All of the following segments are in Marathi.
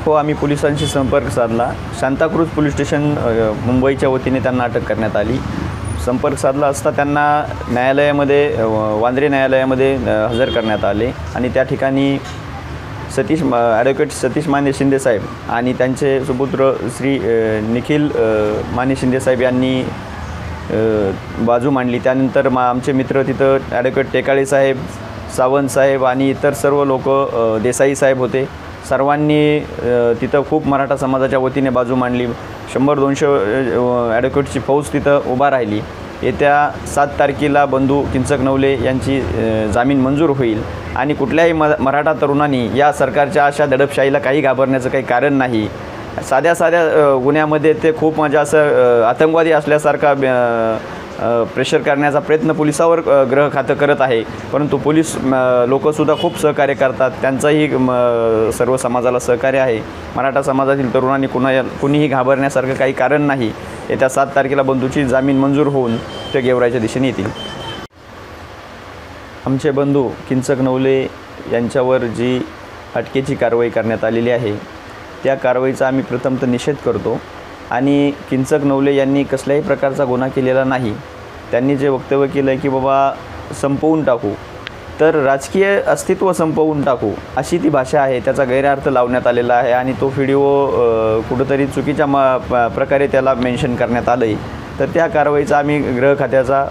हो, आम्ही पोलिसांशी संपर्क साधला। सांताक्रूज पोलीस स्टेशन मुंबईच्या वतीने त्यांना अटक करण्यात आली। संपर्क साधला असता त्यांना न्यायालयामध्ये वांद्रे न्यायालयामध्ये हजर करण्यात आले आणि त्या ठिकाणी ॲडव्होकेट सतीश माने शिंदे साहेब आणि त्यांचे सुपुत्र श्री निखिल माने शिंदे साहेब यांनी बाजू मांडली। त्यानंतर आमचे मित्र तिथं ॲडव्होकेट टेकाळे साहेब, सावंत साहेब आणि इतर सर्व लोक, देसाई साहेब होते। सर्वांनी तिथं खूप मराठा समाजाच्या वतीने बाजू मांडली। 100-200 ॲडव्होकेटची फौज तिथं उभा राहिली। येत्या 7 तारखेला बंधू किंचक नवले यांची जामीन मंजूर होईल आणि कुठल्याही मराठा तरुणांनी या सरकारच्या अशा दडपशाहीला काही घाबरण्याचं काही कारण नाही। साध्या गुन्ह्यामध्ये ते खूप म्हणजे असं आतंकवादी असल्यासारखा प्रेशर करण्याचा प्रयत्न पोलिसावर गृह खातं करत आहे, परंतु पोलीस लोकसुद्धा खूप सहकार्य करतात। त्यांचाही सर्व समाजाला सहकार्य आहे। मराठा समाजातील तरुणांनी कुणीही घाबरण्यासारखं काही कारण नाही। येत्या 7 तारखेला बंधूची जामीन मंजूर होऊन ते गेवराईच्या दिशेने येतील। आमचे बंधू किंचक नवले यांच्यावर जी अटकेची कारवाई करण्यात आलेली आहे त्या कारवाईचा आम्ही प्रथमतः निषेध करतो आणि किंचक नवले यांनी कसल्याही प्रकारचा गुन्हा केलेला नाही। त्यांनी जे वक्तव्य केलं आहे की बाबा संपवून टाकू, तर राजकीय अस्तित्व संपवून टाकू अशी ती भाषा आहे। त्याचा गैरअर्थ लावण्यात आलेला आहे आणि तो व्हिडिओ कुठंतरी चुकीच्या प्रकारे त्याला मेन्शन करण्यात आलं आहे। तर त्या कारवाईचा आम्ही गृह खात्याचा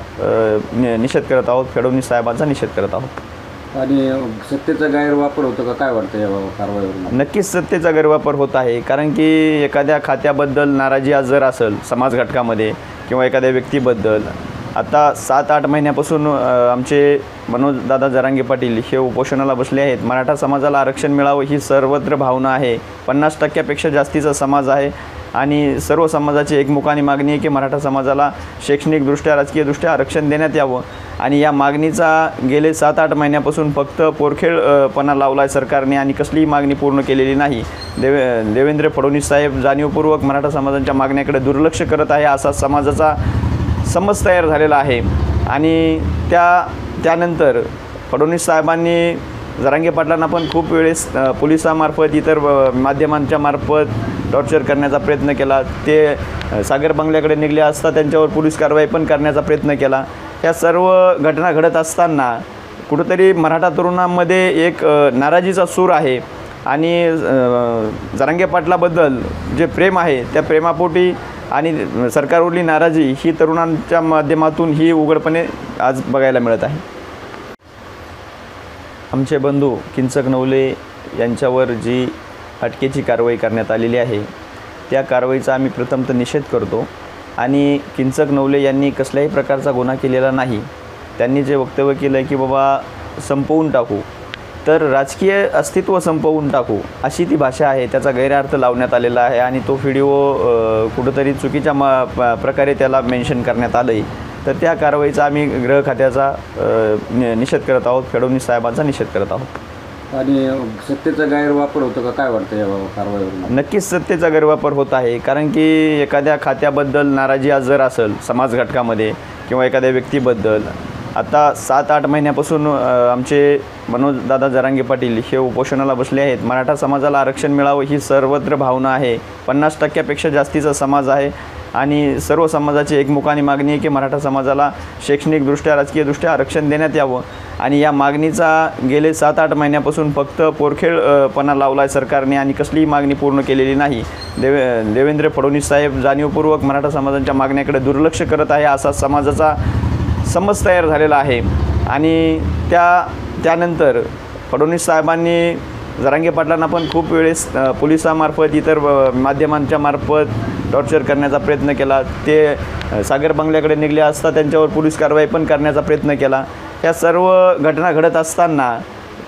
निषेध करत आहोत, फडणवीस साहेबांचा निषेध करत आहोत। आणि सत्तेचा गैरवापर होतो का, काय वाटतं या कारवाईवर? नक्कीच सत्तेचा गैरवापर होत आहे, कारण की एखाद्या खात्याबद्दल नाराजी जर असेल समाज घटकामध्ये किंवा एखाद्या व्यक्तीबद्दल, आता 7-8 महिन्यापासून आमचे मनोजदादा जरांगे पाटील हे उपोषणाला बसले आहेत। मराठा समाजाला आरक्षण मिळावं ही सर्वत्र भावना आहे। 50% जास्तीचा समाज आहे आणि सर्व समाजाची एकमुखाने मागणी आहे की मराठा समाजाला शैक्षणिकदृष्ट्या, राजकीयदृष्ट्या आरक्षण देण्यात यावं आणि या मागणीचा गेले 7-8 महिन्यापासून फक्त पोरखेळपणा लावला आहे सरकारने आणि कसलीही मागणी पूर्ण केलेली नाही। देवेंद्र फडणवीस साहेब जाणीवपूर्वक मराठा समाजाच्या मागण्याकडे दुर्लक्ष करत आहे असा समाजाचा समज तयार झालेला आहे आणि त्यानंतर फडणवीस साहेबांनी जरांगे पाटलांना पण खूप वेळेस पोलिसामार्फत, इतर माध्यमांच्या मार्फत टॉर्चर करण्याचा प्रयत्न केला। ते सागर बंगल्याकडे निघले असता त्यांच्यावर पोलीस कारवाई पण करण्याचा प्रयत्न केला। ह्या सर्व घटना घडत असताना कुठंतरी मराठा तरुणांमध्ये एक नाराजीचा सूर आहे आणि जरांगे पाटलाबद्दल जे प्रेम आहे त्या प्रेमापोटी आणि सरकारवरली नाराजी ही तरुणांच्या माध्यमातून ही उघडपणे आज बघायला मिळत आहे। आमचे बंधू किंचक नवले यांच्यावर जी अटकेची कारवाई करण्यात आलेली आहे त्या कारवाईचा आम्ही प्रथमतः निषेध करतो आणि किंचक नवले यांनी कसल्याही प्रकारचा गुन्हा केलेला नाही। त्यांनी जे वक्तव्य केलं आहे की बाबा संपवून टाकू, तर राजकीय अस्तित्व संपवून टाकू अशी ती भाषा आहे। त्याचा गैरअर्थ लावण्यात आलेला आहे आणि तो व्हिडिओ कुठंतरी चुकीच्या प्रकारे त्याला मेन्शन करण्यात आलं आहे। तर त्या कारवाईचा आम्ही गृह खात्याचा निषेध करत आहोत, फडणवीस साहेबांचा निषेध करत आहोत। आणि सत्तेचा गैरवापर होतो का, काय वाटतं या कारवाईवर? नक्कीच सत्तेचा गैरवापर होत आहे, कारण की एखाद्या खात्याबद्दल नाराजी जर असेल समाज घटकामध्ये किंवा एखाद्या व्यक्तीबद्दल, आता 7-8 महिन्यापासून आमचे मनोजदादा जरांगे पाटील हे उपोषणाला बसले आहेत। मराठा समाजाला आरक्षण मिळावं ही सर्वत्र भावना आहे। 50% जास्तीचा समाज आहे आणि सर्व समाजाची एकमुखाने मागणी आहे की मराठा समाजाला शैक्षणिकदृष्ट्या, राजकीयदृष्ट्या आरक्षण देण्यात यावं आणि या मागणीचा गेले 7-8 महिन्यापासून फक्त पोरखेळपणा लावला आहे सरकारने आणि कसलीही मागणी पूर्ण केलेली नाही। देवेंद्र फडणवीस साहेब जाणीवपूर्वक मराठा समाजाच्या मागण्याकडे दुर्लक्ष करत आहे असा समाजाचा समज तयार झालेला आहे आणि त्यानंतर फडणवीस साहेबांनी जरांगे पाटलांना पण खूप वेळेस पोलिसामार्फत, इतर माध्यमांच्या मार्फत टॉर्चर करण्याचा प्रयत्न केला। ते सागर बंगल्याकडे निघले असता त्यांच्यावर पोलीस कारवाई पण करण्याचा प्रयत्न केला। ह्या सर्व घटना घडत असताना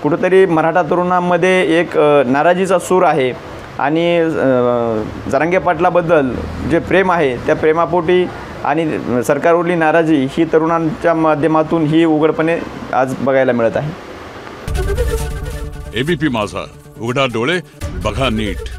कुठंतरी मराठा तरुणांमध्ये एक नाराजीचा सूर आहे आणि जरांगे पाटलाबद्दल जे प्रेम आहे त्या प्रेमापोटी आणि सरकारवरली नाराजी ही तरुणांच्या माध्यमातून ही उघडपणे आज बघायला मिळत आहे। एबीपी माझा, उघडा डोळे बघा नीट।